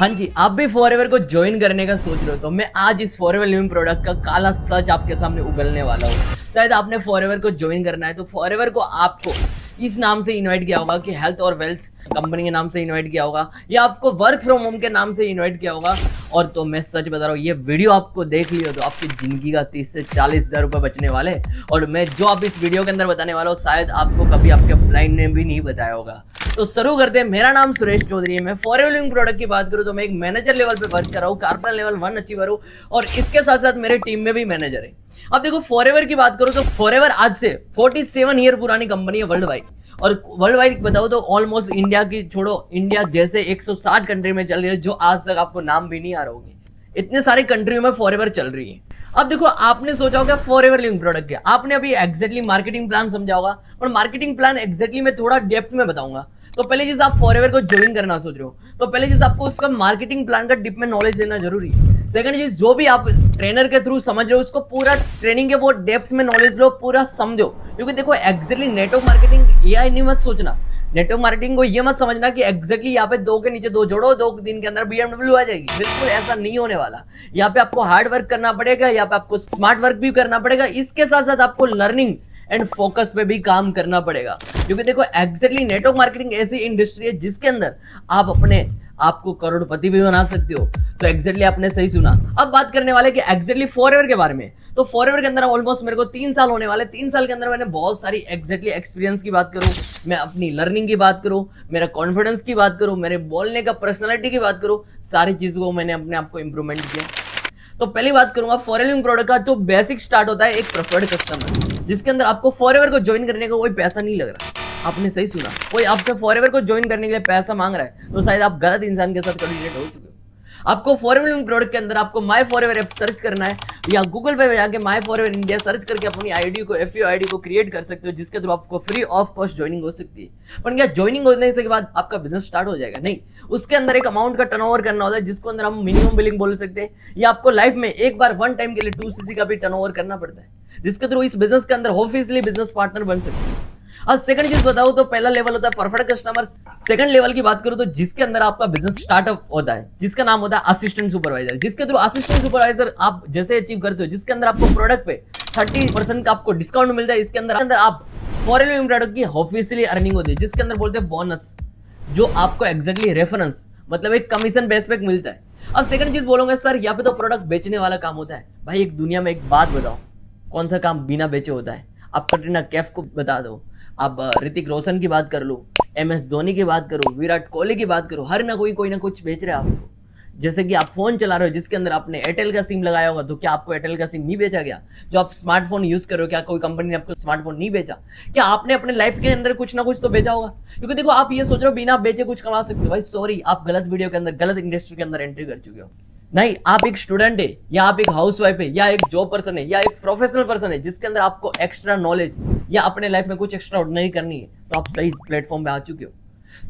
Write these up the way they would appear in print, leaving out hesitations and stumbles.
हाँ जी, आप भी फॉरएवर को ज्वाइन करने का सोच रहे हो तो मैं आज इस फॉरएवर लिविंग प्रोडक्ट का काला सच आपके सामने उगलने वाला हूँ। शायद आपने फॉरएवर को ज्वाइन करना है तो फॉरएवर को आपको इस नाम से इनवाइट किया होगा कि हेल्थ और वेल्थ कंपनी के नाम से इनवाइट किया होगा या आपको वर्क फ्रॉम होम के नाम से इनवाइट किया होगा। और तो मैं सच बता रहा हूँ, ये वीडियो आपको देख लियो तो आपकी जिंदगी का 30 से 40 हजार रुपए बचने वाले। और मैं जो आप इस वीडियो के अंदर बताने वाला हूँ शायद आपको कभी आपके अपलाइन ने भी नहीं बताया होगा। तो शुरू करते हैं। मेरा नाम सुरेश चौधरी है। मैं फॉरएवर लिविंग प्रोडक्ट की बात करूं तो मैं एक मैनेजर लेवल पे वर्क कर रहा हूं, कारपेंटर लेवल 1 अचीवर हूं और इसके साथ साथ मेरे टीम में भी मैनेजर है। अब देखो फॉरएवर की बात करूं तो फॉरएवर आज से 47 ईयर पुरानी कंपनी है वर्ल्ड वाइड। और वर्ल्ड वाइड बताओ तो ऑलमोस्ट इंडिया की छोड़ो, इंडिया जैसे 160 कंट्री में चल रही है जो आज तक आपको नाम भी नहीं आ रहा होगी। इतने सारी कंट्रियों में फॉरएवर चल रही है। अब देखो आपने सोचा होगा फॉरएवर लिविंग प्रोडक्ट क्या, आपने अभी एग्जैक्टली मार्केटिंग प्लान समझा होगा और मार्केटिंग प्लान एग्जैक्टली मैं थोड़ा डेप्थ में बताऊंगा। तो पहले चीज आप फॉरएवर को ज्वाइन करना सोच रहे हो तो पहले चीज आपको उसका मार्केटिंग प्लान का डिप में नॉलेज लेना जरूरी है। सेकंड चीज जो भी आप ट्रेनर के थ्रू समझ रहे हो उसको पूरा ट्रेनिंग के वो डेप्थ में नॉलेज लो, पूरा समझो। क्योंकि देखो एग्जैक्टली नेटवर्क मार्केटिंग एआई नहीं मत सोचना। नेटवर्क मार्केटिंग को ये मत समझना कि एग्जैक्टली यहाँ पे 2 के नीचे 2 जोड़ो 2 दिन के अंदर BMW आ जाएगी। बिल्कुल ऐसा नहीं होने वाला। यहाँ पे आपको हार्ड वर्क करना पड़ेगा, यहाँ पे आपको स्मार्ट वर्क भी करना पड़ेगा, इसके साथ साथ आपको लर्निंग एंड फोकस पे भी काम करना पड़ेगा। क्योंकि देखो एग्जैक्टली नेटवर्क मार्केटिंग ऐसी इंडस्ट्री है जिसके अंदर आप अपने आपको करोड़पति भी बना सकते हो। तो एग्जैक्टली आपने सही सुना। अब बात करने वाले कि एग्जैक्टली फॉरएवर के बारे में। तो फॉरएवर के अंदर ऑलमोस्ट मेरे को 3 साल होने वाले। 3 साल के अंदर मैंने बहुत सारी एग्जैक्टली एक्सपीरियंस की बात करूं, मैं अपनी लर्निंग की बात करूं, मेरा कॉन्फिडेंस की बात करूं, मेरे बोलने का पर्सनालिटी की बात करूं, सारी चीजों को मैंने अपने आप को इंप्रूवमेंट किया। तो पहली बात करूंगा फॉरएवर लिविंग प्रोडक्ट का जो बेसिक स्टार्ट होता है एक प्रेफर्ड कस्टमर, जिसके अंदर आपको फॉरएवर को ज्वाइन करने का कोई पैसा नहीं लग रहा। आपने सही सुना, कोई आपसे फॉरएवर को ज्वाइन करने के लिए पैसा मांग रहा है तो शायद आप गलत इंसान के साथ कनेक्टेड हो चुके हो। आपको फॉरएवर लिविंग प्रोडक्ट के अंदर आपको माय फॉरएवर ऐप सर्च करना है या गूगल पे जाके माय फॉरएवर इंडिया सर्च करके अपनी आईडी को एफयू आईडी को क्रिएट कर सकते हो, जिसके थ्रू आपको फ्री ऑफ कॉस्ट ज्वाइनिंग हो सकती है। पर क्या ज्वाइनिंग होने के बाद आपका बिजनेस स्टार्ट हो जाएगा? नहीं, उसके अंदर एक अमाउंट का टर्नओवर करना होता है जिसको अंदर हम मिनिमम बिलिंग बोल सकते हैं, या आपको लाइफ में एक बार 1 टाइम के लिए 2cc का भी टर्नओवर करना पड़ता है, जिसके थ्रू इस बिजनेस के अंदर ऑफिशियली बिजनेस पार्टनर बन सकते हैं। अब सेकंड चीज बताओ तो पहला लेवल होता है परफेक्ट कस्टमर। सेकंड लेवल की बात करूं तो जिसके अंदर आपका बिजनेस स्टार्टअप होता है, जिसका नाम होता है असिस्टेंट सुपरवाइजर, जिसके थ्रू असिस्टेंट सुपरवाइजर आप जैसे अचीव करते हो, जिसके अंदर आपको प्रोडक्ट पे 30% का आपको डिस्काउंट मिलता है। इसके अंदर आप फॉरएवर लिविंग प्रोडक्ट की ऑफिशियली अर्निंग होती है, जिसके अंदर बोलते हैं बोनस, जो आपको एग्जैक्टली रेफरेंस मतलब एक कमीशन बेस पे मिलता है। अब सेकंड चीज बोलूंगा सर यहाँ पे तो प्रोडक्ट बेचने वाला काम होता है। भाई एक दुनिया में एक बात बताओ, कौन सा काम बिना बेचे होता है? आप कटरीना कैफ को बता दो, आप ऋतिक रोशन की बात कर लो, MS धोनी की बात करो, विराट कोहली की बात करो, हर ना कोई ना कुछ बेच रहा है आपको। जैसे कि आप फोन चला रहे हो जिसके अंदर आपने एयरटेल का सिम लगाया होगा, तो क्या आपको एयरटेल का सिम नहीं बेचा गया? जो आप स्मार्टफोन यूज कर रहे हो, क्या कोई कंपनी ने आपको स्मार्टफोन नहीं बेचा? क्या आपने अपने लाइफ के अंदर कुछ ना कुछ तो बेचा होगा? क्योंकि देखो आप ये सोच रहे हो बिना बेचे कुछ कमा सकते हो। भाई सॉरी, आप गलत वीडियो के अंदर गलत इंडस्ट्री के अंदर एंट्री कर चुके हो। नहीं, आप एक स्टूडेंट है या आप एक हाउसवाइफ है या एक जॉब पर्सन है या एक प्रोफेशनल पर्सन है जिसके अंदर आपको एक्स्ट्रा नॉलेज या अपने लाइफ में कुछ एक्स्ट्रा ऑर्डिनरी करनी है, तो आप सही प्लेटफॉर्म पे आ चुके हो।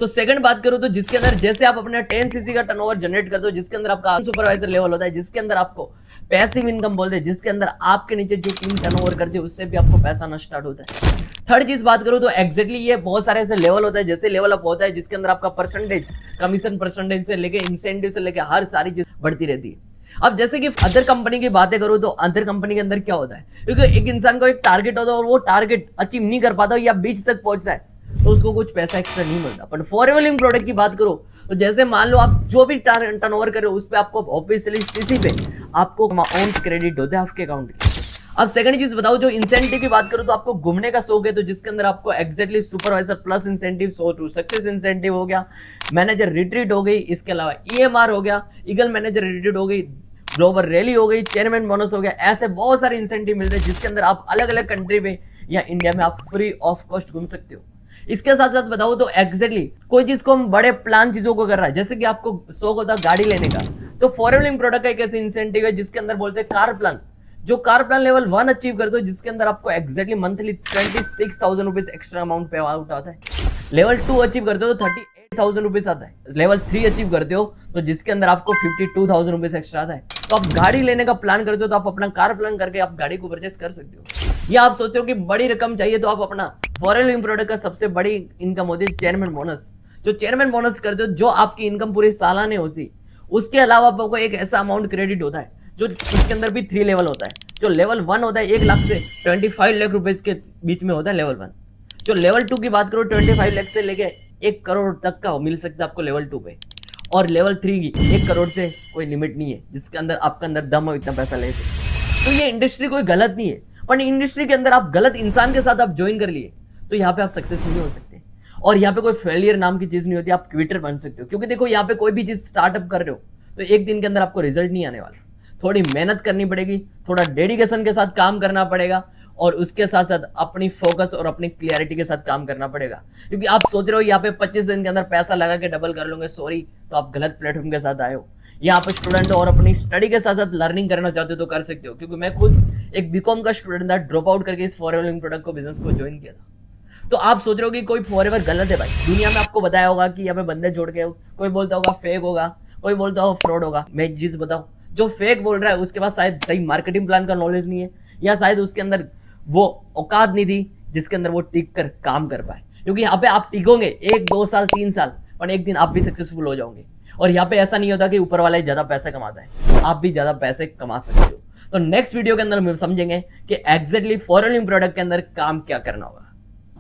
तो सेकंड बात करूं तो जिसके अंदर जैसे आप अपना 10cc का टर्नओवर जनरेट करते हो, जिसके अंदर आपका सुपरवाइजर लेवल होता है, जिसके अंदर आपको पैसिव इनकम बोलते हैं, जिसके अंदर आपके नीचे जो टीम टर्नओवर करती है उससे भी आपको पैसा आना स्टार्ट होता है। थर्ड चीज बात करूं तो एग्जैक्टली ये बहुत सारे ऐसे लेवल होता है, जैसे लेवल अप होता है जिसके अंदर आपका परसेंटेज, कमीशन परसेंटेज से लेके इंसेंटिव से लेके हर सारी चीज बढ़ती रहती है। अब जैसे कि अदर कंपनी की बातें करूं तो अदर कंपनी के अंदर क्या होता है, क्योंकि एक इंसान को एक टारगेट होता है और वो टारगेट अचीव नहीं कर पाता या बीच तक पहुंचता है तो उसको कुछ पैसा एक्स्ट्रा नहीं मिलता। पर फॉरएवर लिविंग प्रोडक्ट की बात करो तो जैसे मान लो आप जो भी टर्नओवर कर रहे हो उस पे आपको ऑफिशियली सीसी पे आपको अमाउंट क्रेडिट होता है आपके अकाउंट के। अब सेकंड चीज बताओ, जो इंसेंटिव की बात करूं तो आपको घूमने का शौक है तो जिसके अंदर आपको exactly supervisor plus incentive, so to success incentive हो गया, मैनेजर रिट्रीट हो गई, इसके अलावा EMR हो गया, ईगल मैनेजर रिट्रीट हो गई, ग्लोबल रैली हो गई, चेयरमैन बोनस हो गया, ऐसे बहुत सारे इंसेंटिव मिलते हैं जिसके अंदर आप अलग अलग कंट्री में या इंडिया में आप फ्री ऑफ कॉस्ट घूम सकते हो। इसके साथ साथ बताओ तो एग्जैक्टली कोई चीज को हम बड़े प्लान चीजों को कर रहा है, जैसे कि आपको शौक होता है गाड़ी लेने का, तो फॉरएवर लिविंग प्रोडक्ट का एक ऐसे इंसेंटिव है जिसके अंदर बोलते हैं कार प्लान। जो कार प्लान लेवल 1 अचीव करते हो जिसके अंदर आपको exactly monthly 26,000 rupees extra amount पे आउट आता है। लेवल 2 अचीव करते हो तो 38,000 रुपीज आता है। लेवल 3 अचीव करते हो तो जिसके अंदर आपको 52,000 रुपीज एक्स्ट्रा आता है। तो आप गाड़ी लेने का प्लान करते हो तो आप अपना कार प्लान करके आप गाड़ी को परचेस कर सकते हो। या आप सोचते हो कि बड़ी रकम चाहिए तो आप अपना फॉरएवर लिविंग प्रोडक्ट का सबसे बड़ी इनकम होती है चेयरमैन बोनस। जो चेयरमैन बोनस करते हो, जो आपकी इनकम पूरी सालाने होती उसके अलावा आपको एक ऐसा अमाउंट क्रेडिट होता है जो उसके अंदर भी 3 लेवल होता है। जो लेवल 1 होता है 1 लाख से 25 लाख रुपए के बीच में होता है लेवल 1। जो लेवल 2 की बात करो 25 लाख से लेके 1 करोड़ तक का मिल सकता है आपको लेवल 2 पे। और लेवल 3 की 1 करोड़ से कोई लिमिट नहीं है, जिसके अंदर आपके अंदर दम हो इतना पैसा ले सकते। तो ये इंडस्ट्री कोई गलत नहीं है, पर इंडस्ट्री के अंदर आप गलत इंसान के साथ आप ज्वाइन कर लिए तो यहाँ पे आप सक्सेस नहीं हो सकते। और यहाँ पे कोई फेलियर नाम की चीज नहीं होती, आप क्विटर बन सकते हो। क्योंकि देखो यहाँ पे कोई भी चीज स्टार्टअप कर रहे हो तो एक दिन के अंदर आपको रिजल्ट नहीं आने वाला, थोड़ी मेहनत करनी पड़ेगी, थोड़ा डेडिकेशन के साथ काम करना पड़ेगा, और उसके साथ साथ अपनी फोकस और अपनी क्लियरिटी के साथ काम करना पड़ेगा। क्योंकि आप सोच रहे हो यहाँ पे 25 दिन के अंदर पैसा लगा के डबल कर लूंगे, सॉरी, तो आप गलत प्लेटफॉर्म के साथ आए हो। यहाँ पे स्टूडेंट और अपनी स्टडी के साथ साथ लर्निंग करना चाहते हो तो कर सकते हो। क्योंकि मैं खुद एक बीकॉम का स्टूडेंट था, ड्रॉप आउट करके इस फॉरएवर लिविंग प्रोडक्ट को बिजनेस को ज्वाइन किया था। तो आप सोच रहे हो कि कोई फॉरएवर गलत है, भाई दुनिया में आपको बताया होगा कि यहाँ पे बंदे जोड़ के, कोई बोलता होगा फेक होगा, कोई बोलता होगा फ्रॉड होगा। मैं एक चीज बताऊं, जो फेक बोल रहा है उसके पास शायद सही मार्केटिंग प्लान का नॉलेज नहीं है, या शायद उसके अंदर वो औकात नहीं थी जिसके अंदर वो टिक कर काम कर पाए। क्योंकि यहाँ पे आप टिकोगे 1 2 साल 3 साल, पर एक दिन आप भी सक्सेसफुल हो जाओगे। और यहाँ पे ऐसा नहीं होता कि ऊपर वाला ही ज्यादा पैसे कमाता है, आप भी ज्यादा पैसे कमा सकते हो। तो नेक्स्ट वीडियो के अंदर हम समझेंगे कि एग्जैक्टली फॉरएवर लिविंग प्रोडक्ट के अंदर काम क्या करना होगा।